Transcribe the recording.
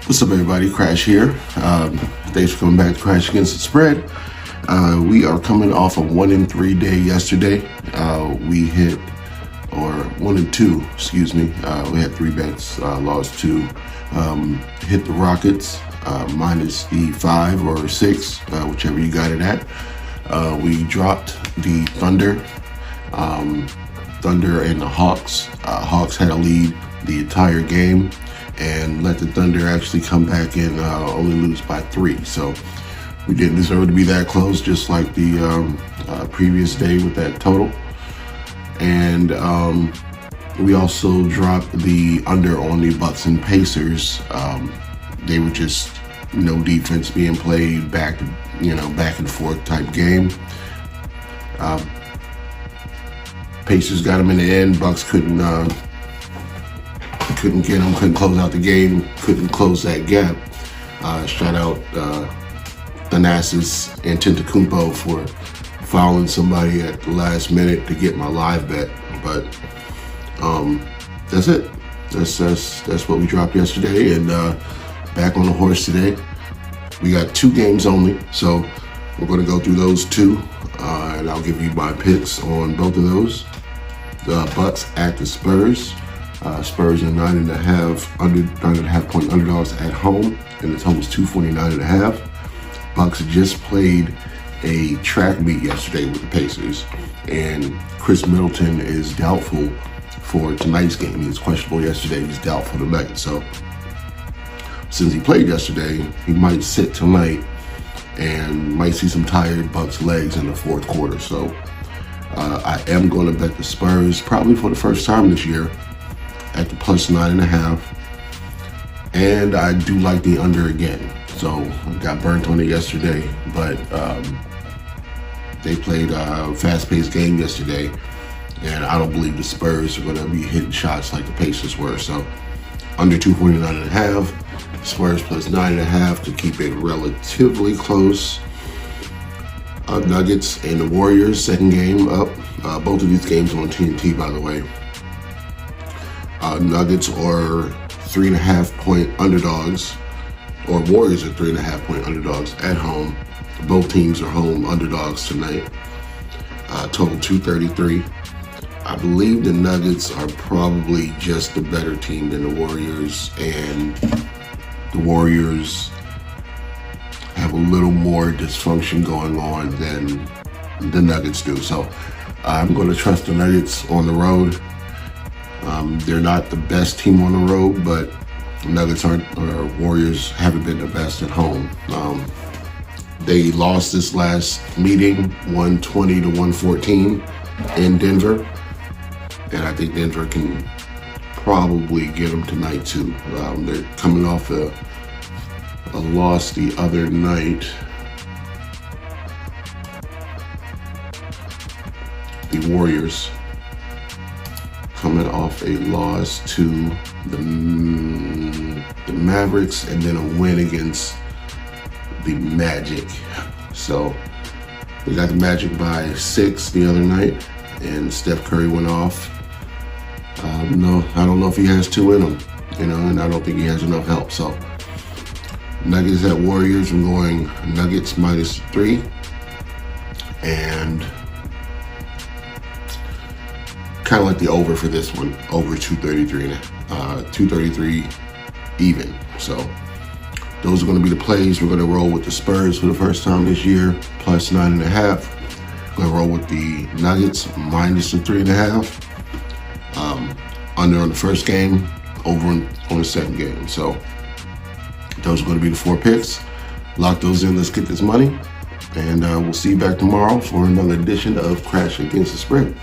What's up, everybody? Crash here. Thanks for coming back to Crash Against the Spread. We are coming off a 1-3 day yesterday. We hit, or 1-2, excuse me. We had 3 bets, lost 2. Hit the Rockets, minus the 5 or 6, whichever you got it at. We dropped the Thunder and the Hawks. Hawks had a lead the entire game and let the Thunder actually come back and only lose by 3. So we didn't deserve to be that close, just like the previous day with that total. And we also dropped the under on the Bucks and Pacers. They were just no defense being played, back and forth type game. Pacers got them in the end. Bucks couldn't get them, couldn't close out the game, couldn't close that gap. Shout out Thanasis Antetokounmpo for fouling somebody at the last minute to get my live bet. But that's it. That's what we dropped yesterday, and back on the horse today. We got 2 games only, so we're going to go through those 2, and I'll give you my picks on both of those. The Bucks at the Spurs. Spurs are 9.5 point underdogs at home, and the total is 249.5. Bucks just played a track meet yesterday with the Pacers, and Chris Middleton is doubtful for tonight's game. He was questionable yesterday. He's doubtful tonight. So since he played yesterday, he might sit tonight and might see some tired Bucks legs in the fourth quarter. So I am going to bet the Spurs, probably for the first time this year, at the plus 9.5, and I do like the under again. So I got burnt on it yesterday, but they played a fast-paced game yesterday, and I don't believe the Spurs are going to be hitting shots like the Pacers were. So under 249.5, Spurs plus 9.5 to keep it relatively close. Nuggets and the Warriors, second game up. Both of these games on TNT, by the way. Nuggets are 3.5 point underdogs, or Warriors are 3.5 point underdogs at home. Both teams are home underdogs tonight. Total 233. I believe the Nuggets are probably just a better team than the Warriors, and the Warriors have a little more dysfunction going on than the Nuggets do. So I'm going to trust the Nuggets on the road. They're not the best team on the road, but Nuggets or Warriors haven't been the best at home. They lost this last meeting, 120-114 in Denver, and I think Denver can probably get them tonight too. They're coming off a loss the other night. The Warriors coming off a loss to the Mavericks and then a win against the Magic. So we got the Magic by 6 the other night, and Steph Curry went off. No, I don't know if he has 2 in him, and I don't think he has enough help. So Nuggets at Warriors, I'm going Nuggets minus 3, and kind of like the over for this one, over 233 even. So those are going to be the plays. We're going to roll with the Spurs for the first time this year, plus 9.5. Going to roll with the Nuggets minus the 3.5. Under on the first game, over on the second game. So those are going to be the 4 picks. Lock those in. Let's get this money, and we'll see you back tomorrow for another edition of Crash Against the Spread.